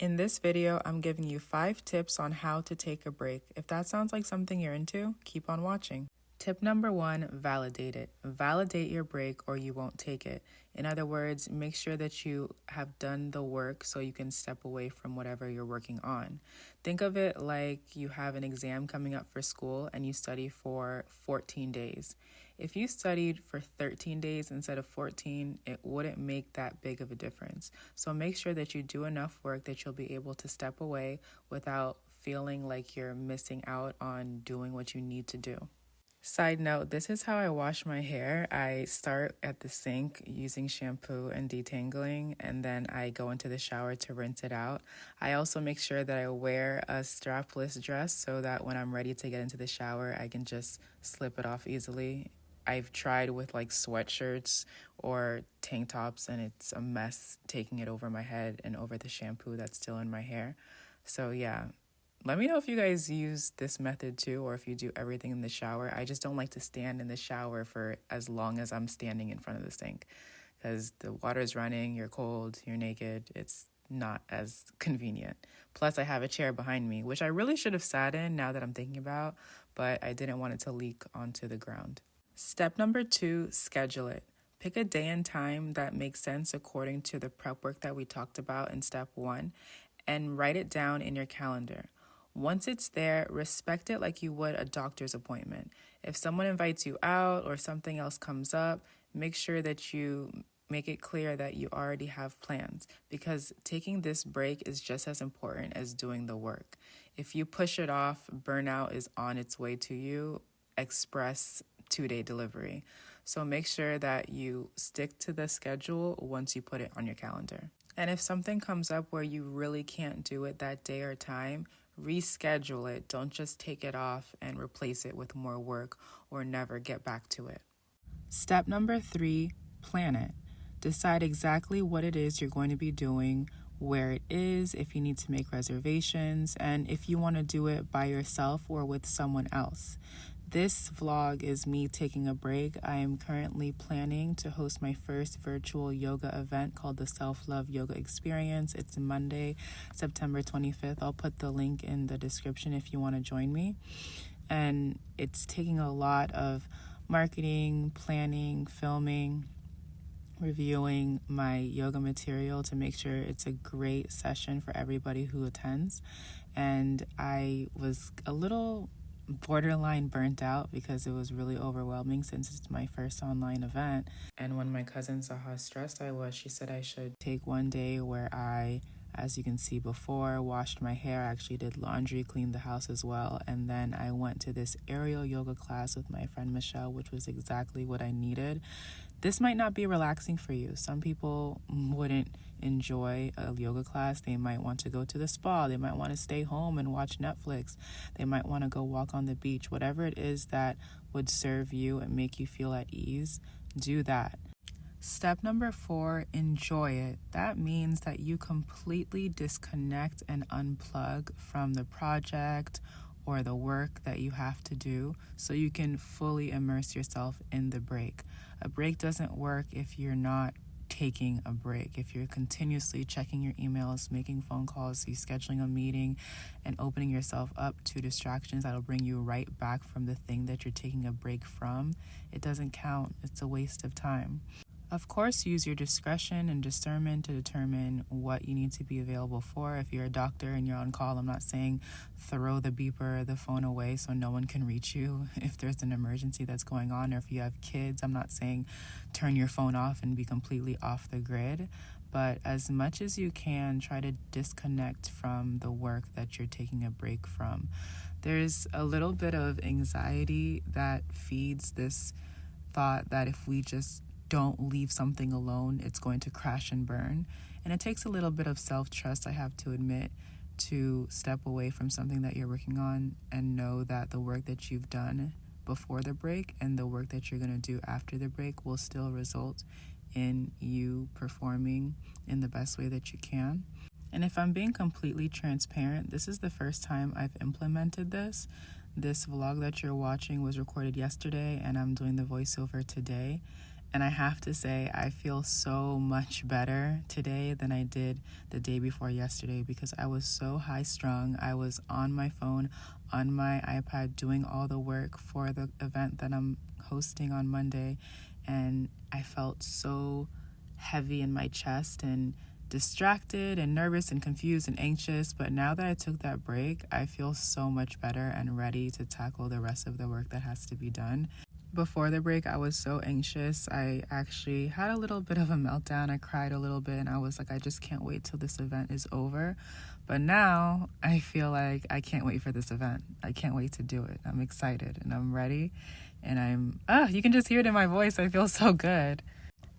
In this video, I'm giving you 5 tips on how to take a break. If that sounds like something you're into, keep on watching. Tip number 1, validate it. Validate your break or you won't take it. In other words, make sure that you have done the work so you can step away from whatever you're working on. Think of it like you have an exam coming up for school and you study for 14 days. If you studied for 13 days instead of 14, it wouldn't make that big of a difference. So make sure that you do enough work that you'll be able to step away without feeling like you're missing out on doing what you need to do. Side note, this is how I wash my hair. I start at the sink using shampoo and detangling, and then I go into the shower to rinse it out. I also make sure that I wear a strapless dress so that when I'm ready to get into the shower, I can just slip it off easily. I've tried with like sweatshirts or tank tops, and it's a mess taking it over my head and over the shampoo that's still in my hair. So yeah. Let me know if you guys use this method too, or if you do everything in the shower. I just don't like to stand in the shower for as long as I'm standing in front of the sink because the water's running, you're cold, you're naked. It's not as convenient. Plus, I have a chair behind me, which I really should have sat in now that I'm thinking about, but I didn't want it to leak onto the ground. Step number 2, schedule it. Pick a day and time that makes sense according to the prep work that we talked about in step 1 and write it down in your calendar. Once it's there, respect it like you would a doctor's appointment. If someone invites you out or something else comes up, make sure that you make it clear that you already have plans because taking this break is just as important as doing the work. If you push it off, burnout is on its way to you, express 2-day delivery. So make sure that you stick to the schedule once you put it on your calendar. And if something comes up where you really can't do it that day or time, reschedule it. Don't just take it off and replace it with more work or never get back to it. Step number 3, plan it. Decide exactly what it is you're going to be doing, where it is, if you need to make reservations, and if you want to do it by yourself or with someone else. This vlog is me taking a break. I am currently planning to host my first virtual yoga event called the Self-Love Yoga Experience. It's Monday, September 25th. I'll put the link in the description if you want to join me. And it's taking a lot of marketing, planning, filming, reviewing my yoga material to make sure it's a great session for everybody who attends. And I was a little borderline burnt out because it was really overwhelming since it's my first online event. And when my cousin saw how stressed I was, she said I should take one day where I, as you can see before, washed my hair, actually did laundry, cleaned the house as well, and then I went to this aerial yoga class with my friend Michelle, which was exactly what I needed. This might not be relaxing for you. Some people wouldn't enjoy a yoga class. They might want to go to the spa. They might want to stay home and watch Netflix. They might want to go walk on the beach. Whatever it is that would serve you and make you feel at ease, do that. Step number 4, enjoy it. That means that you completely disconnect and unplug from the project or the work that you have to do so you can fully immerse yourself in the break. A break doesn't work if you're not taking a break. If you're continuously checking your emails, making phone calls, you scheduling a meeting, and opening yourself up to distractions that'll bring you right back from the thing that you're taking a break from, it doesn't count. It's a waste of time. Of course, use your discretion and discernment to determine what you need to be available for. If you're a doctor and you're on call, I'm not saying throw the beeper, the phone away so no one can reach you if there's an emergency that's going on. Or if you have kids, I'm not saying turn your phone off and be completely off the grid. But as much as you can, try to disconnect from the work that you're taking a break from. There's a little bit of anxiety that feeds this thought that if we just don't leave something alone, it's going to crash and burn. And it takes a little bit of self-trust, I have to admit, to step away from something that you're working on and know that the work that you've done before the break and the work that you're going to do after the break will still result in you performing in the best way that you can. And if I'm being completely transparent, this is the first time I've implemented this. This vlog that you're watching was recorded yesterday and I'm doing the voiceover today. And I have to say, I feel so much better today than I did the day before yesterday because I was so high strung. I was on my phone, on my iPad, doing all the work for the event that I'm hosting on Monday. And I felt so heavy in my chest and distracted and nervous and confused and anxious. But now that I took that break, I feel so much better and ready to tackle the rest of the work that has to be done. Before the break, I was so anxious. I actually had a little bit of a meltdown. I cried a little bit and I was like, I just can't wait till this event is over. But now I feel like I can't wait for this event. I can't wait to do it. I'm excited and I'm ready. And you can just hear it in my voice. I feel so good.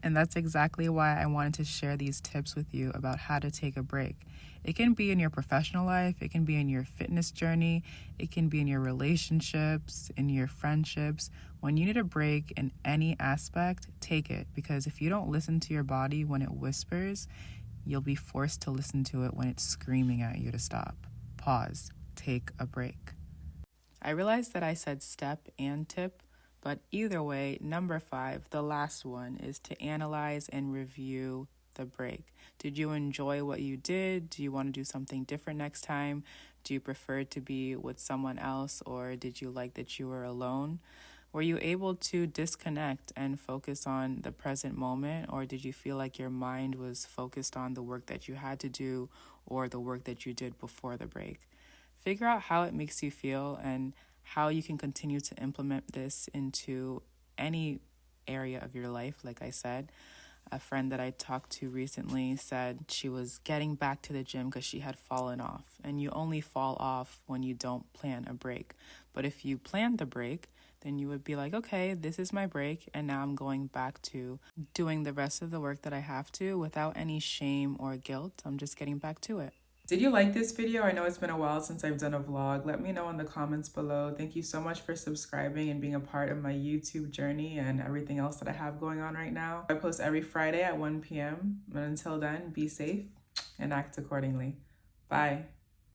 And that's exactly why I wanted to share these tips with you about how to take a break. It can be in your professional life, it can be in your fitness journey, it can be in your relationships, in your friendships. When you need a break in any aspect, take it. Because if you don't listen to your body when it whispers, you'll be forced to listen to it when it's screaming at you to stop. Pause. Take a break. I realized that I said step and tip, but either way, number 5, the last one, is to analyze and review the break. Did you enjoy what you did? Do you want to do something different next time? Do you prefer to be with someone else, or did you like that you were alone? Were you able to disconnect and focus on the present moment, or did you feel like your mind was focused on the work that you had to do or the work that you did before the break? Figure out how it makes you feel and how you can continue to implement this into any area of your life. Like I said, a friend that I talked to recently said she was getting back to the gym because she had fallen off. And you only fall off when you don't plan a break. But if you plan the break, then you would be like, okay, this is my break, and now I'm going back to doing the rest of the work that I have to without any shame or guilt. I'm just getting back to it. Did you like this video? I know it's been a while since I've done a vlog. Let me know in the comments below. Thank you so much for subscribing and being a part of my YouTube journey and everything else that I have going on right now. I post every Friday at 1 p.m. But until then, be safe and act accordingly. Bye.